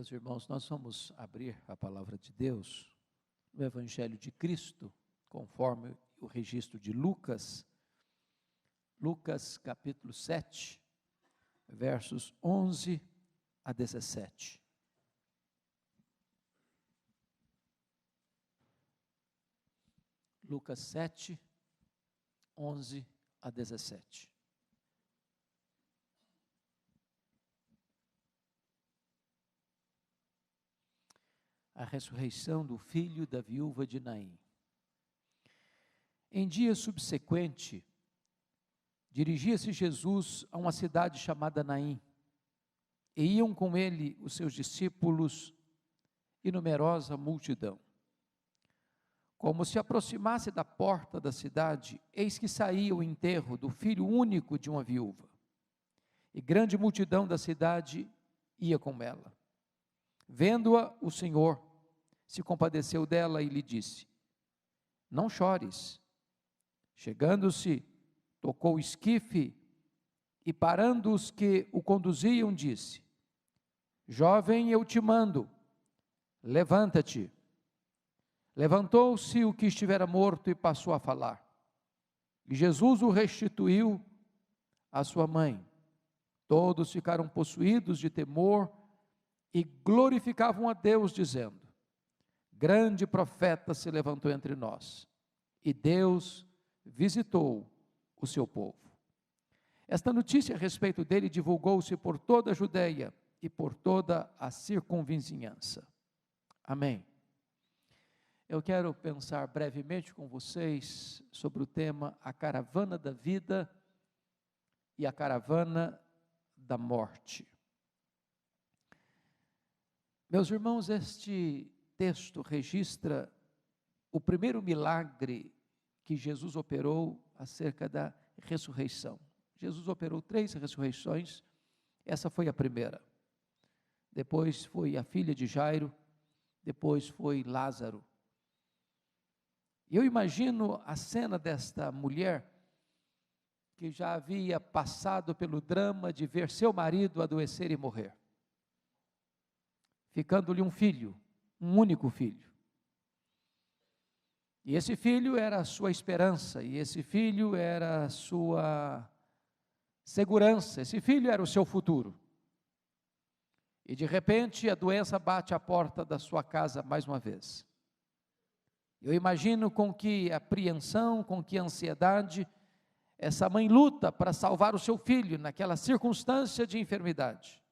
Meus irmãos, nós vamos abrir a palavra de Deus no Evangelho de Cristo, conforme o registro de Lucas, Lucas capítulo 7, versos 11 a 17. Lucas 7, 11 a 17. A ressurreição do filho da viúva de Naim. Em dia subsequente, dirigia-se Jesus a uma cidade chamada Naim, e iam com ele os seus discípulos e numerosa multidão. Como se aproximasse da porta da cidade, eis que saía o enterro do filho único de uma viúva, e grande multidão da cidade ia com ela. Vendo-a, o Senhor se compadeceu dela e lhe disse: não chores. Chegando-se, tocou o esquife e, parando os que o conduziam, disse: jovem, eu te mando, levanta-te. Levantou-se o que estivera morto e passou a falar. E Jesus o restituiu à sua mãe. Todos ficaram possuídos de temor e glorificavam a Deus, dizendo: grande profeta se levantou entre nós, e Deus visitou o seu povo. Esta notícia a respeito dele divulgou-se por toda a Judeia e por toda a circunvizinhança. Amém. Eu quero pensar brevemente com vocês sobre o tema a caravana da vida e a caravana da morte. Meus irmãos, este texto registra o primeiro milagre que Jesus operou acerca da ressurreição. Jesus operou 3 ressurreições, essa foi a primeira. Depois foi a filha de Jairo, depois foi Lázaro. E eu imagino a cena desta mulher que já havia passado pelo drama de ver seu marido adoecer e morrer, ficando-lhe um filho, um único filho. E esse filho era a sua esperança, e esse filho era a sua segurança, esse filho era o seu futuro. E de repente a doença bate à porta da sua casa mais uma vez. Eu imagino com que apreensão, com que ansiedade, essa mãe luta para salvar o seu filho naquela circunstância de enfermidade.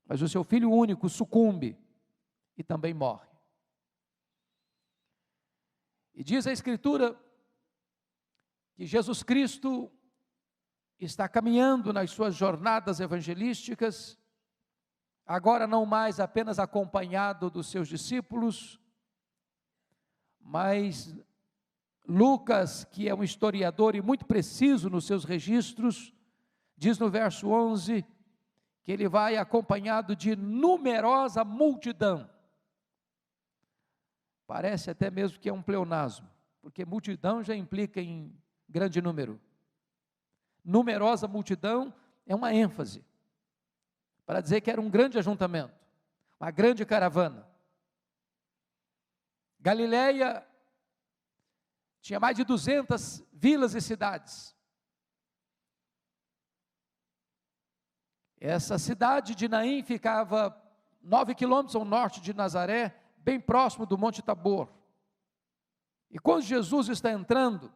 Mas o seu filho único sucumbe e também morre. E diz a Escritura que Jesus Cristo está caminhando nas suas jornadas evangelísticas, agora não mais apenas acompanhado dos seus discípulos, mas Lucas, que é um historiador e muito preciso nos seus registros, diz no verso 11, que ele vai acompanhado de numerosa multidão. Parece até mesmo que é um pleonasmo, porque multidão já implica em grande número. Numerosa multidão é uma ênfase, para dizer que era um grande ajuntamento, uma grande caravana. Galileia tinha mais de 200 vilas e cidades. Essa cidade de Naim ficava 9 quilômetros ao norte de Nazaré, bem próximo do Monte Tabor. E quando Jesus está entrando,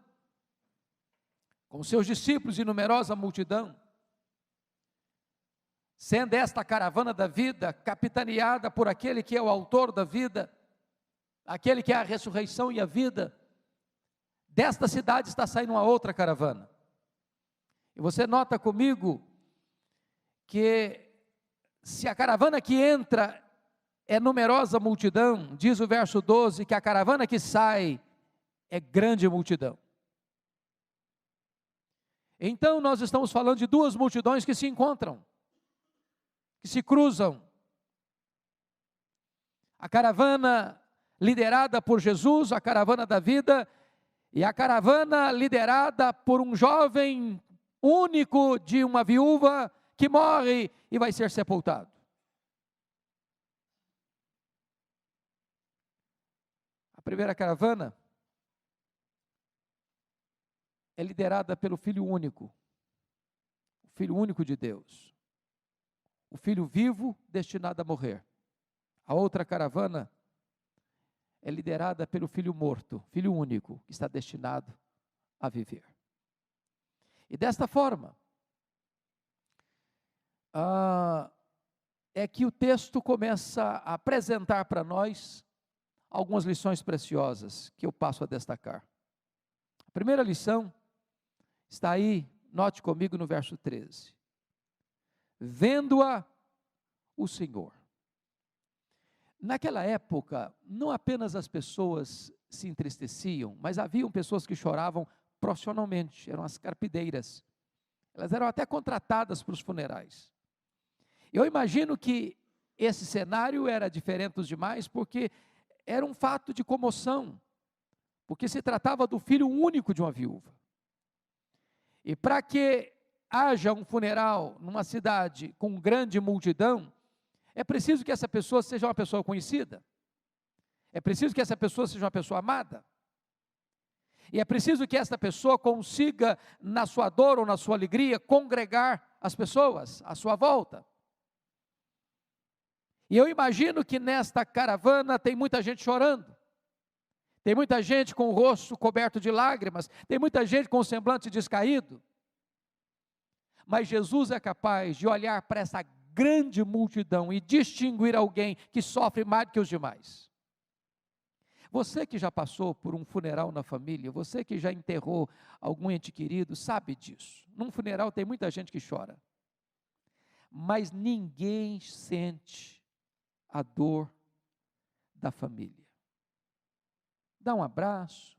com seus discípulos e numerosa multidão, sendo esta a caravana da vida, capitaneada por aquele que é o autor da vida, aquele que é a ressurreição e a vida, desta cidade está saindo uma outra caravana. E você nota comigo que se a caravana que entra é numerosa multidão, diz o verso 12, que a caravana que sai é grande multidão. Então nós estamos falando de 2 multidões que se encontram, que se cruzam. A caravana liderada por Jesus, a caravana da vida, e a caravana liderada por um jovem único de uma viúva que morre e vai ser sepultado. primeira caravana é liderada pelo Filho único, o Filho único de Deus, o Filho vivo destinado a morrer. A outra caravana é liderada pelo Filho morto, Filho único, que está destinado a viver. E desta forma, é que o texto começa a apresentar para nós algumas lições preciosas que eu passo a destacar. A primeira lição está aí, note comigo no verso 13. Vendo-a o Senhor. Naquela época, não apenas as pessoas se entristeciam, mas haviam pessoas que choravam profissionalmente, eram as carpideiras. Elas eram até contratadas para os funerais. Eu imagino que esse cenário era diferente dos demais, porque era um fato de comoção, porque se tratava do filho único de uma viúva. E para que haja um funeral numa cidade com grande multidão, é preciso que essa pessoa seja uma pessoa conhecida, é preciso que essa pessoa seja uma pessoa amada, e é preciso que essa pessoa consiga, na sua dor ou na sua alegria, congregar as pessoas à sua volta. E eu imagino que nesta caravana tem muita gente chorando, tem muita gente com o rosto coberto de lágrimas, tem muita gente com o semblante descaído, mas Jesus é capaz de olhar para essa grande multidão e distinguir alguém que sofre mais do que os demais. Você que já passou por um funeral na família, você que já enterrou algum ente querido, sabe disso. Num funeral tem muita gente que chora, mas ninguém sente a dor da família. Dá um abraço,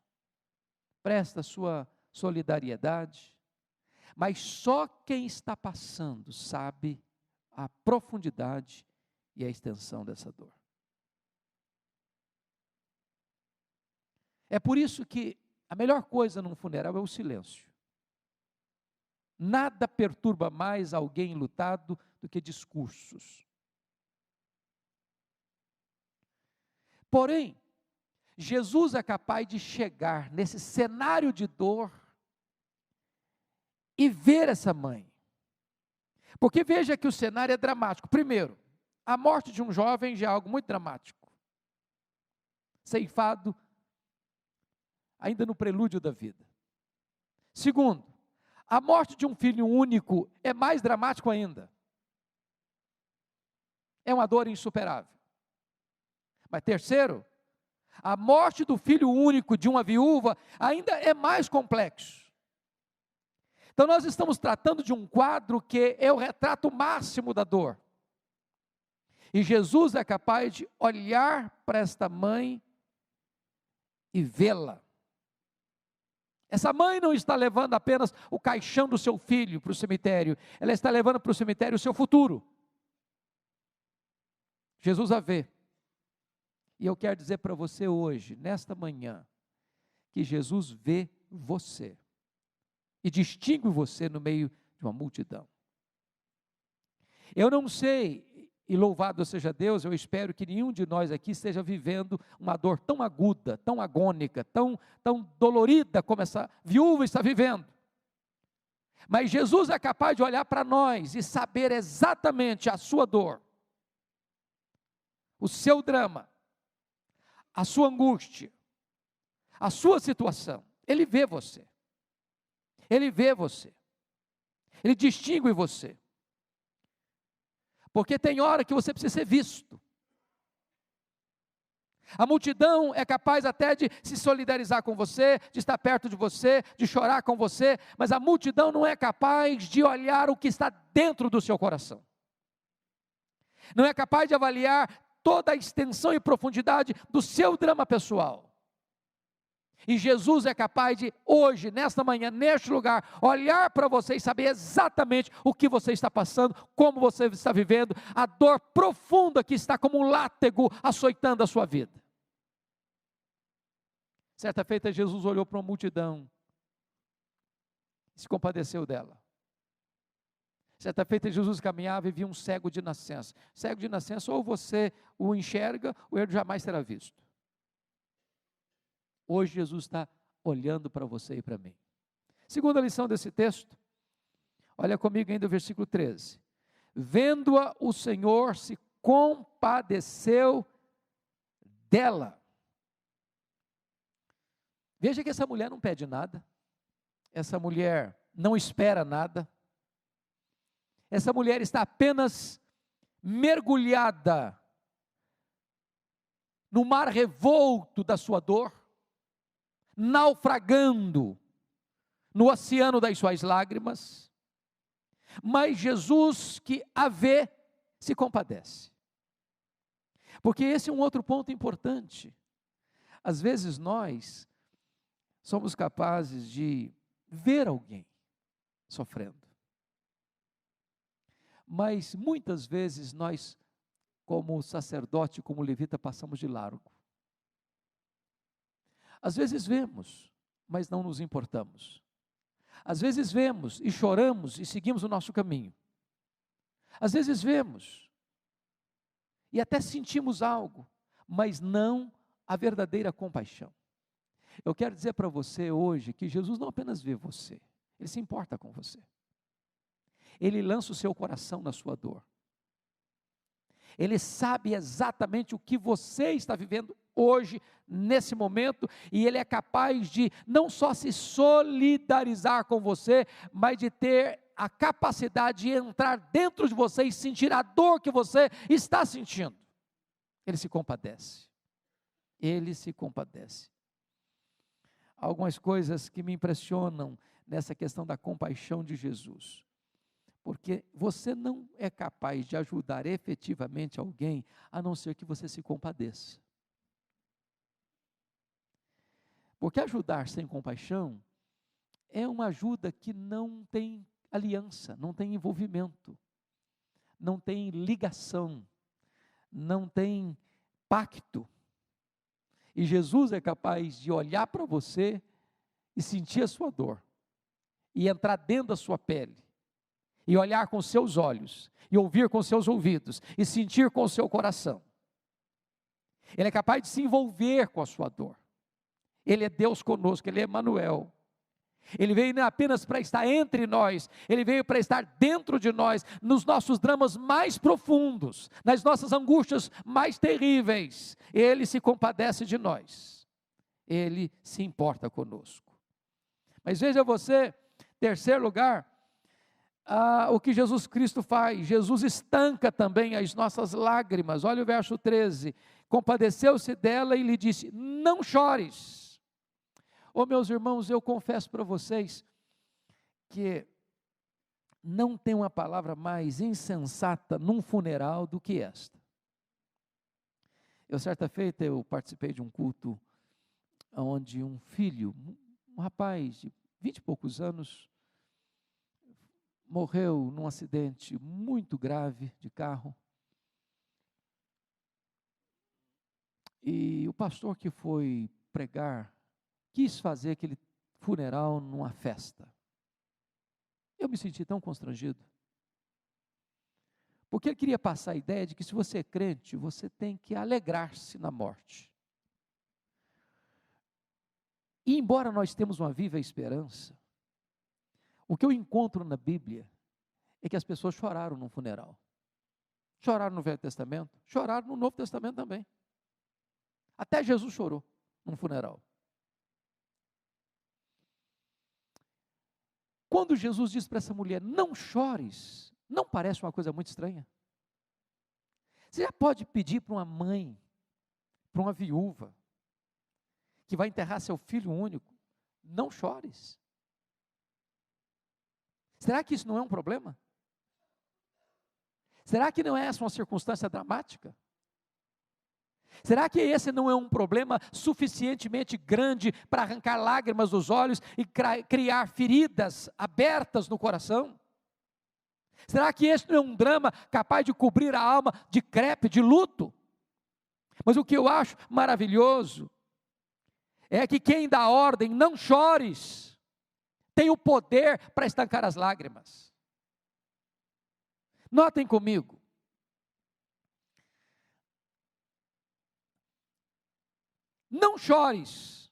presta sua solidariedade, mas só quem está passando sabe a profundidade e a extensão dessa dor. É por isso que a melhor coisa num funeral é o silêncio. Nada perturba mais alguém enlutado do que discursos. Porém, Jesus é capaz de chegar nesse cenário de dor e ver essa mãe. Porque veja que o cenário é dramático. Primeiro, a morte de um jovem já é algo muito dramático. Ceifado ainda no prelúdio da vida. Segundo, a morte de um filho único é mais dramático ainda. É uma dor insuperável. Mas terceiro, a morte do filho único de uma viúva ainda é mais complexo. Então nós estamos tratando de um quadro que é o retrato máximo da dor. E Jesus é capaz de olhar para esta mãe e vê-la. Essa mãe não está levando apenas o caixão do seu filho para o cemitério, ela está levando para o cemitério o seu futuro. Jesus a vê. E eu quero dizer para você hoje, nesta manhã, que Jesus vê você e distingue você no meio de uma multidão. Eu não sei, e louvado seja Deus, eu espero que nenhum de nós aqui esteja vivendo uma dor tão aguda, tão agônica, tão dolorida como essa viúva está vivendo. Mas Jesus é capaz de olhar para nós e saber exatamente a sua dor, o seu drama, a sua angústia, a sua situação. Ele vê você. Ele vê você. Ele distingue você. Porque tem hora que você precisa ser visto. A multidão é capaz até de se solidarizar com você, de estar perto de você, de chorar com você, mas a multidão não é capaz de olhar o que está dentro do seu coração. Não é capaz de avaliar toda a extensão e profundidade do seu drama pessoal. E Jesus é capaz de, hoje, nesta manhã, neste lugar, olhar para você e saber exatamente o que você está passando, como você está vivendo, a dor profunda que está como um látego açoitando a sua vida. Certa feita, Jesus olhou para uma multidão e se compadeceu dela. Certa feita, Jesus caminhava e via um cego de nascença. Cego de nascença, ou você o enxerga, ou ele jamais será visto. Hoje Jesus está olhando para você e para mim. Segunda lição desse texto, olha comigo ainda o versículo 13. Vendo-a, o Senhor se compadeceu dela. Veja que essa mulher não pede nada, essa mulher não espera nada, essa mulher está apenas mergulhada no mar revolto da sua dor, naufragando no oceano das suas lágrimas, mas Jesus, que a vê, se compadece. Porque esse é um outro ponto importante. Às vezes nós somos capazes de ver alguém sofrendo, mas muitas vezes nós, como sacerdote, como levita, passamos de largo. Às vezes vemos, mas não nos importamos. Às vezes vemos e choramos e seguimos o nosso caminho. Às vezes vemos e até sentimos algo, mas não a verdadeira compaixão. Eu quero dizer para você hoje que Jesus não apenas vê você, Ele se importa com você. Ele lança o seu coração na sua dor. Ele sabe exatamente o que você está vivendo hoje, nesse momento, e Ele é capaz de não só se solidarizar com você, mas de ter a capacidade de entrar dentro de você e sentir a dor que você está sentindo. Ele se compadece. Ele se compadece. Algumas coisas que me impressionam nessa questão da compaixão de Jesus. Porque você não é capaz de ajudar efetivamente alguém, a não ser que você se compadeça. Porque ajudar sem compaixão é uma ajuda que não tem aliança, não tem envolvimento, não tem ligação, não tem pacto. E Jesus é capaz de olhar para você e sentir a sua dor, e entrar dentro da sua pele, e olhar com seus olhos, e ouvir com seus ouvidos, e sentir com o seu coração. Ele é capaz de se envolver com a sua dor. Ele é Deus conosco, Ele é Emanuel. Ele veio não apenas para estar entre nós, Ele veio para estar dentro de nós, nos nossos dramas mais profundos, nas nossas angústias mais terríveis. Ele se compadece de nós, Ele se importa conosco. Mas veja você, terceiro lugar, o que Jesus Cristo faz. Jesus estanca também as nossas lágrimas. Olha o verso 13, compadeceu-se dela e lhe disse, não chores. Meus irmãos, eu confesso para vocês, que não tem uma palavra mais insensata num funeral do que esta. Certa feita, eu participei de um culto, onde um filho, um rapaz de 20 e poucos anos, morreu num acidente muito grave de carro, e o pastor que foi pregar, quis fazer aquele funeral numa festa. Eu me senti tão constrangido, porque ele queria passar a ideia de que se você é crente, você tem que alegrar-se na morte. E embora nós temos uma viva esperança, o que eu encontro na Bíblia é que as pessoas choraram no funeral. Choraram no Velho Testamento, choraram no Novo Testamento também. Até Jesus chorou num funeral. Quando Jesus diz para essa mulher, não chores, não parece uma coisa muito estranha? Você já pode pedir para uma mãe, para uma viúva, que vai enterrar seu filho único, não chores. Será que isso não é um problema? Será que não é essa uma circunstância dramática? Será que esse não é um problema suficientemente grande para arrancar lágrimas dos olhos e criar feridas abertas no coração? Será que esse não é um drama capaz de cobrir a alma de crepe, de luto? Mas o que eu acho maravilhoso é que quem dá ordem, não chores, tem o poder para estancar as lágrimas. Notem comigo, não chores,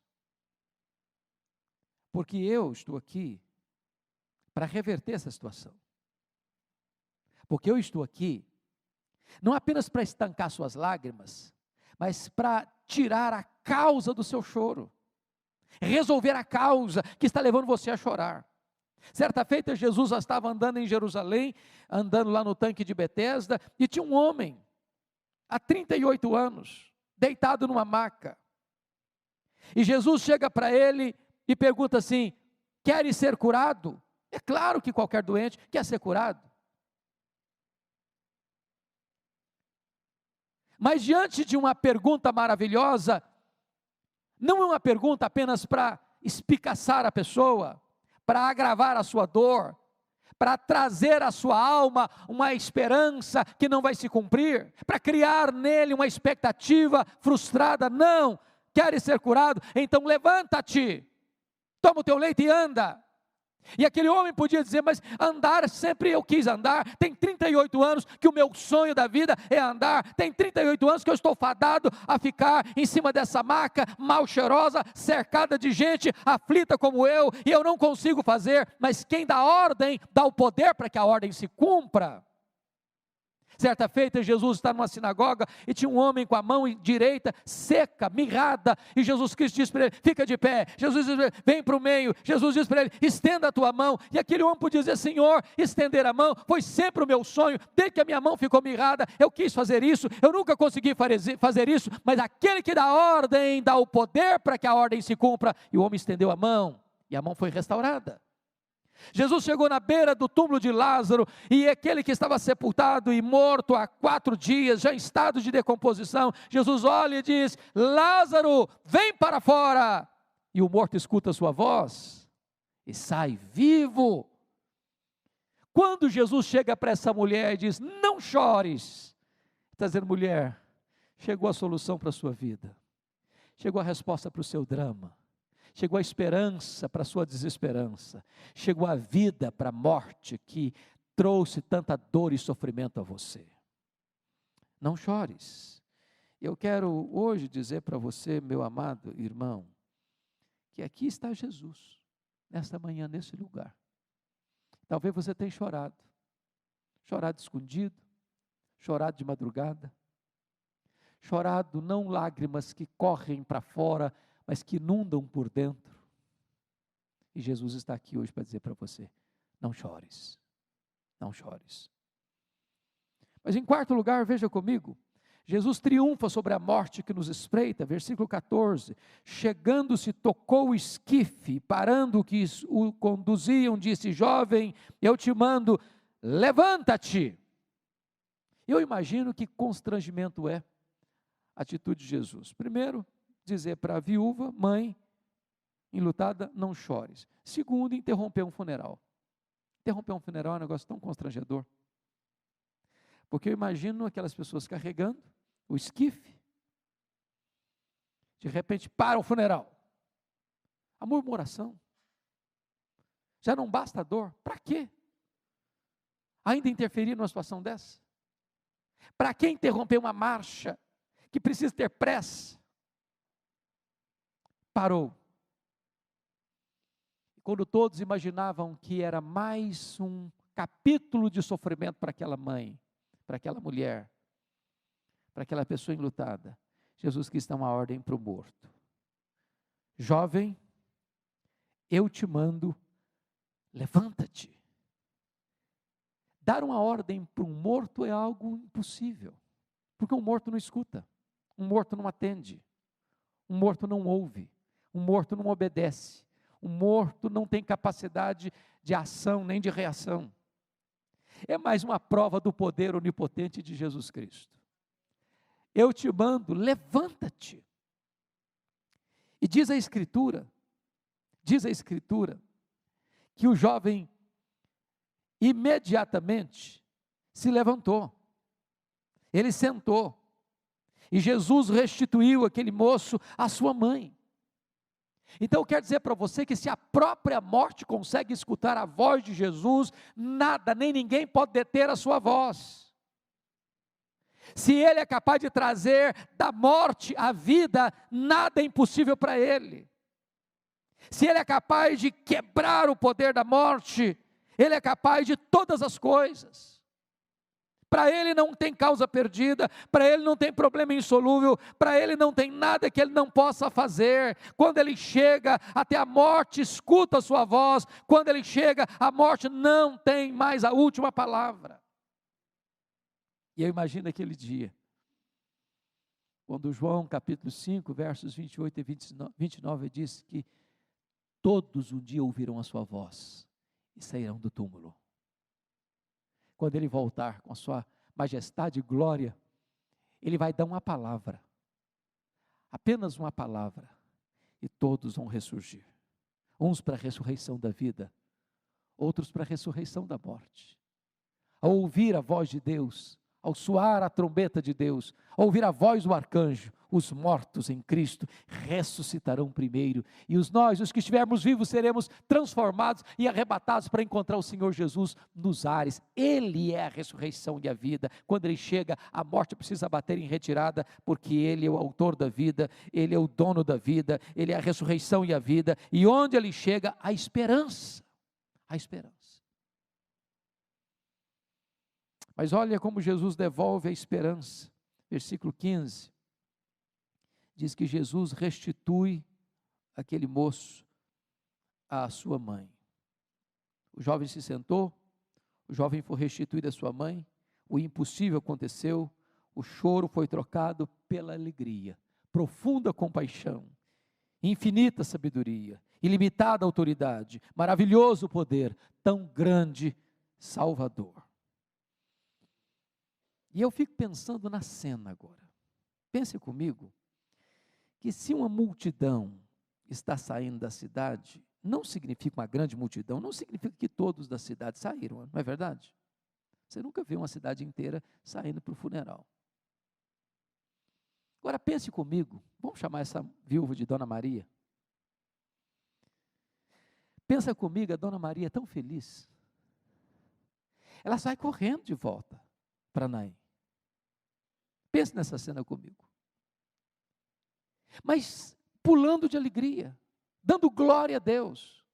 Porque eu estou aqui para reverter essa situação. Porque eu estou aqui não apenas para estancar suas lágrimas, mas para tirar a causa do seu choro, resolver a causa que está levando você a chorar. Certa feita, Jesus já estava andando em Jerusalém, andando lá no tanque de Betesda, e tinha um homem, há 38 anos, deitado numa maca. E Jesus chega para ele e pergunta assim: queres ser curado? É claro que qualquer doente quer ser curado. Mas diante de uma pergunta maravilhosa, não é uma pergunta apenas para espicaçar a pessoa, para agravar a sua dor, para trazer à sua alma uma esperança que não vai se cumprir, para criar nele uma expectativa frustrada. Não, queres ser curado? Então levanta-te, toma o teu leito e anda. E aquele homem podia dizer: mas andar sempre eu quis andar, tem 38 anos que o meu sonho da vida é andar, tem 38 anos que eu estou fadado a ficar em cima dessa maca, mal cheirosa, cercada de gente aflita como eu, e eu não consigo fazer. Mas quem dá ordem, dá o poder para que a ordem se cumpra. Certa feita, Jesus está numa sinagoga e tinha um homem com a mão direita seca, mirrada, e Jesus Cristo diz para ele: fica de pé. Jesus diz para ele: vem para o meio. Jesus diz para ele: estenda a tua mão. E aquele homem podia dizer: Senhor, estender a mão foi sempre o meu sonho, desde que a minha mão ficou mirrada, eu quis fazer isso, eu nunca consegui fazer isso, mas aquele que dá ordem, dá o poder para que a ordem se cumpra. E o homem estendeu a mão, e a mão foi restaurada. Jesus chegou na beira do túmulo de Lázaro, e aquele que estava sepultado e morto há 4 dias, já em estado de decomposição, Jesus olha e diz: Lázaro, vem para fora. E o morto escuta a sua voz e sai vivo. Quando Jesus chega para essa mulher e diz: não chores, está dizendo: mulher, chegou a solução para a sua vida, chegou a resposta para o seu drama, chegou a esperança para a sua desesperança, chegou a vida para a morte que trouxe tanta dor e sofrimento a você. Não chores. Eu quero hoje dizer para você, meu amado irmão, que aqui está Jesus, nesta manhã, nesse lugar. Talvez você tenha chorado escondido, chorado de madrugada, chorado não lágrimas que correm para fora, mas que inundam por dentro. E Jesus está aqui hoje para dizer para você: não chores, não chores. Mas em quarto lugar, veja comigo, Jesus triunfa sobre a morte que nos espreita, versículo 14, chegando-se, tocou o esquife, parando o que o conduziam, disse: jovem, eu te mando, levanta-te. Eu imagino que constrangimento é a atitude de Jesus. Primeiro, dizer para a viúva, mãe enlutada: não chores. Segundo, interromper um funeral. Interromper um funeral é um negócio tão constrangedor, porque eu imagino aquelas pessoas carregando o esquife, de repente para o funeral, a murmuração, já não basta a dor, para quê? Ainda interferir numa situação dessa? Para que interromper uma marcha que precisa ter pressa? Parou. Quando todos imaginavam que era mais um capítulo de sofrimento para aquela mãe, para aquela mulher, para aquela pessoa enlutada, Jesus quis dar uma ordem para o morto: jovem, eu te mando, levanta-te. Dar uma ordem para um morto é algo impossível, porque um morto não escuta, um morto não atende, um morto não ouve, um morto não obedece, um morto não tem capacidade de ação nem de reação. É mais uma prova do poder onipotente de Jesus Cristo. Eu te mando, levanta-te. E diz a Escritura, que o jovem imediatamente se levantou, ele sentou, e Jesus restituiu aquele moço à sua mãe. Então eu quero dizer para você que se a própria morte consegue escutar a voz de Jesus, nada, nem ninguém pode deter a sua voz. Se Ele é capaz de trazer da morte à vida, nada é impossível para Ele. Se Ele é capaz de quebrar o poder da morte, Ele é capaz de todas as coisas. Para Ele não tem causa perdida, para Ele não tem problema insolúvel, para Ele não tem nada que Ele não possa fazer. Quando Ele chega até a morte, escuta a sua voz. Quando Ele chega, a morte não tem mais a última palavra. E eu imagino aquele dia, quando João capítulo 5, versos 28 e 29 diz que todos um dia ouvirão a sua voz e sairão do túmulo. Quando Ele voltar com a sua majestade e glória, Ele vai dar uma palavra, apenas uma palavra, e todos vão ressurgir. Uns para a ressurreição da vida, outros para a ressurreição da morte. Ao ouvir a voz de Deus, ao soar a trombeta de Deus, ao ouvir a voz do arcanjo, os mortos em Cristo ressuscitarão primeiro, e nós, os que estivermos vivos, seremos transformados e arrebatados para encontrar o Senhor Jesus nos ares. Ele é a ressurreição e a vida. Quando Ele chega, a morte precisa bater em retirada, porque Ele é o autor da vida, Ele é o dono da vida, Ele é a ressurreição e a vida, e onde Ele chega, a esperança, a esperança. Mas olha como Jesus devolve a esperança. Versículo 15, diz que Jesus restitui aquele moço à sua mãe. O jovem se sentou, o jovem foi restituído à sua mãe, o impossível aconteceu, o choro foi trocado pela alegria, profunda compaixão, infinita sabedoria, ilimitada autoridade, maravilhoso poder, tão grande Salvador. E eu fico pensando na cena agora. Pense comigo, que se uma multidão está saindo da cidade, não significa uma grande multidão, não significa que todos da cidade saíram, não é verdade? Você nunca vê uma cidade inteira saindo para o funeral. Agora pense comigo, vamos chamar essa viúva de Dona Maria. Pensa comigo, a Dona Maria é tão feliz. Ela sai correndo de volta para Naim. Pense nessa cena comigo. Mas pulando de alegria, dando glória a Deus.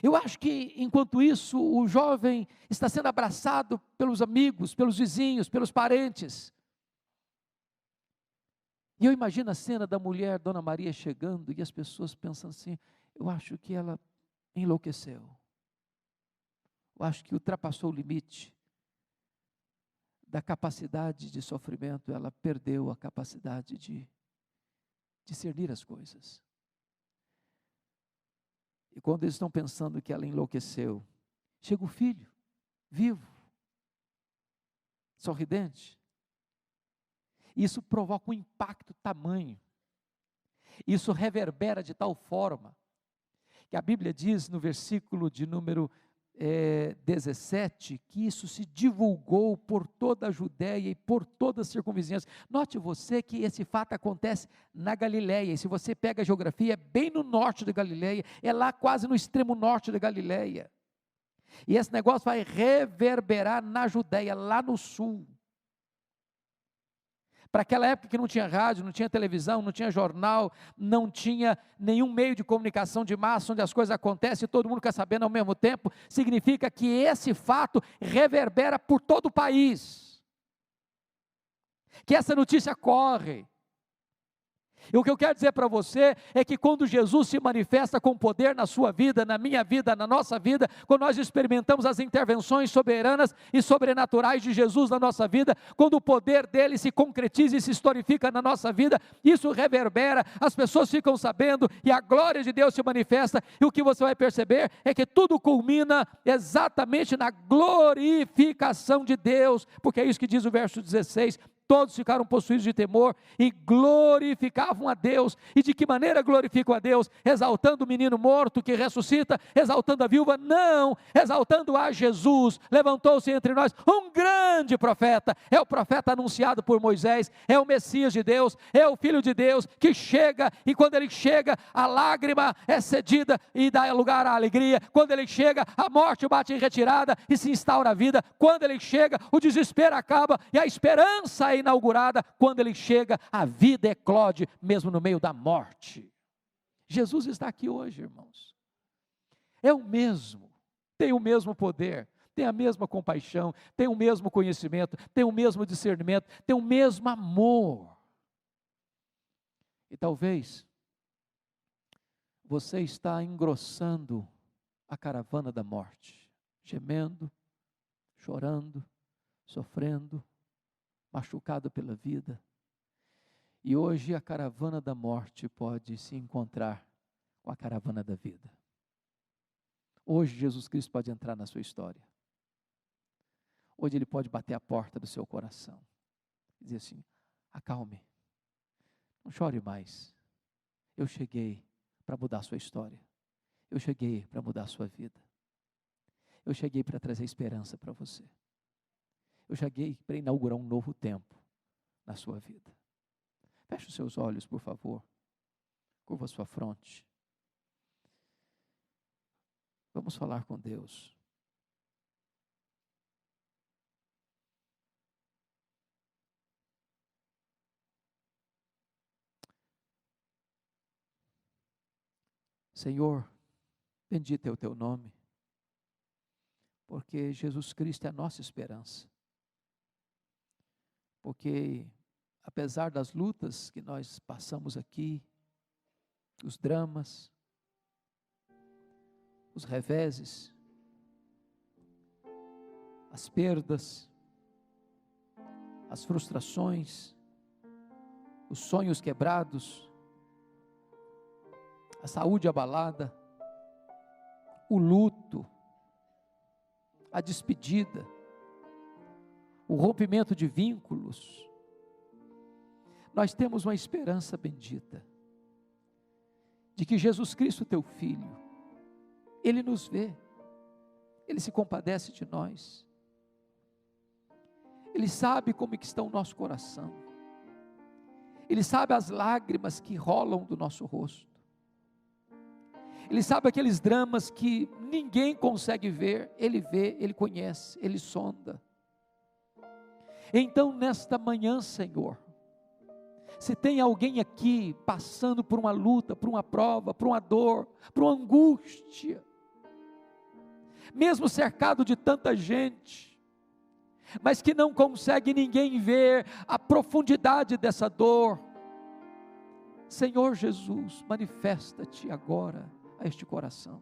Eu acho que, enquanto isso, o jovem está sendo abraçado pelos amigos, pelos vizinhos, pelos parentes. E eu imagino a cena da mulher, Dona Maria, chegando, e as pessoas pensam assim, eu acho que ela enlouqueceu. Eu acho que ultrapassou o limite da capacidade de sofrimento, ela perdeu a capacidade de discernir as coisas. E quando eles estão pensando que ela enlouqueceu, chega o filho, vivo, sorridente. Isso provoca um impacto tamanho. Isso reverbera de tal forma, que a Bíblia diz no versículo de número 17, que isso se divulgou por toda a Judéia e por toda a circunvizinhança. Note você que esse fato acontece na Galileia, e se você pega a geografia, é bem no norte da Galileia, é lá quase no extremo norte da Galileia, e esse negócio vai reverberar na Judéia, lá no sul. Para aquela época que não tinha rádio, não tinha televisão, não tinha jornal, não tinha nenhum meio de comunicação de massa, onde as coisas acontecem e todo mundo quer sabendo ao mesmo tempo, significa que esse fato reverbera por todo o país, que essa notícia corre. E o que eu quero dizer para você é que quando Jesus se manifesta com poder na sua vida, na minha vida, na nossa vida, quando nós experimentamos as intervenções soberanas e sobrenaturais de Jesus na nossa vida, quando o poder dele se concretiza e se historifica na nossa vida, isso reverbera, as pessoas ficam sabendo e a glória de Deus se manifesta, e o que você vai perceber é que tudo culmina exatamente na glorificação de Deus, porque é isso que diz o verso 16, todos ficaram possuídos de temor e glorificavam a Deus. E de que maneira glorificam a Deus? Exaltando o menino morto que ressuscita, exaltando a viúva? Não, exaltando a Jesus. Levantou-se entre nós um grande profeta, é o profeta anunciado por Moisés, é o Messias de Deus, é o Filho de Deus, que chega, e quando ele chega, a lágrima é cedida e dá lugar à alegria. Quando ele chega, a morte bate em retirada e se instaura a vida. Quando ele chega, o desespero acaba e a esperança é inaugurada. Quando ele chega, a vida eclode mesmo no meio da morte. Jesus está aqui hoje, irmãos. É o mesmo, tem o mesmo poder, tem a mesma compaixão, tem o mesmo conhecimento, tem o mesmo discernimento, tem o mesmo amor. E talvez você está engrossando a caravana da morte, gemendo, chorando, sofrendo, machucado pela vida. E hoje a caravana da morte pode se encontrar com a caravana da vida. Hoje Jesus Cristo pode entrar na sua história. Hoje Ele pode bater a porta do seu coração e dizer assim: acalme, não chore mais. Eu cheguei para mudar a sua história. Eu cheguei para mudar a sua vida. Eu cheguei para trazer esperança para você. Eu cheguei para inaugurar um novo tempo na sua vida. Feche os seus olhos, por favor. Curva a sua fronte. Vamos falar com Deus. Senhor, bendito é o teu nome, porque Jesus Cristo é a nossa esperança. Porque apesar das lutas que nós passamos aqui, os dramas, os reveses, as perdas, as frustrações, os sonhos quebrados, a saúde abalada, o luto, a despedida, o rompimento de vínculos, nós temos uma esperança bendita, de que Jesus Cristo, teu Filho, Ele nos vê, Ele se compadece de nós, Ele sabe como é que está o nosso coração, Ele sabe as lágrimas que rolam do nosso rosto, Ele sabe aqueles dramas que ninguém consegue ver, Ele vê, Ele conhece, Ele sonda. Então nesta manhã, Senhor, se tem alguém aqui passando por uma luta, por uma prova, por uma dor, por uma angústia, mesmo cercado de tanta gente, mas que não consegue ninguém ver a profundidade dessa dor, Senhor Jesus, manifesta-te agora a este coração,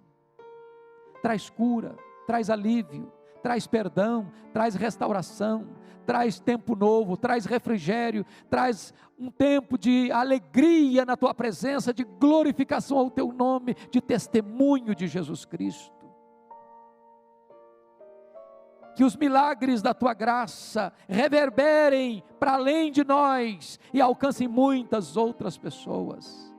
traz cura, traz alívio, traz perdão, traz restauração, traz tempo novo, traz refrigério, traz um tempo de alegria na tua presença, de glorificação ao teu nome, de testemunho de Jesus Cristo. Que os milagres da tua graça reverberem para além de nós e alcancem muitas outras pessoas,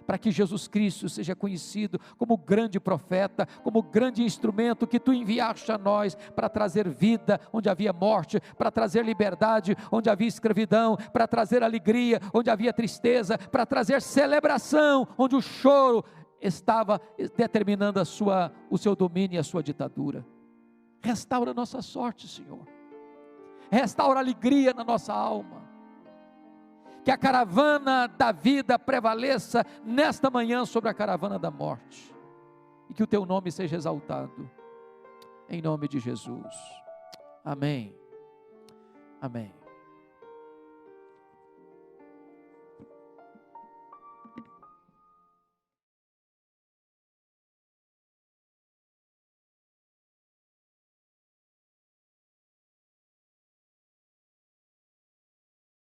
para que Jesus Cristo seja conhecido como grande profeta, como grande instrumento que tu enviaste a nós para trazer vida onde havia morte, para trazer liberdade onde havia escravidão, para trazer alegria onde havia tristeza, para trazer celebração onde o choro estava determinando o seu domínio e a sua ditadura. Restaura a nossa sorte, Senhor, restaura a alegria na nossa alma, que a caravana da vida prevaleça nesta manhã sobre a caravana da morte, e que o teu nome seja exaltado, em nome de Jesus, amém, amém.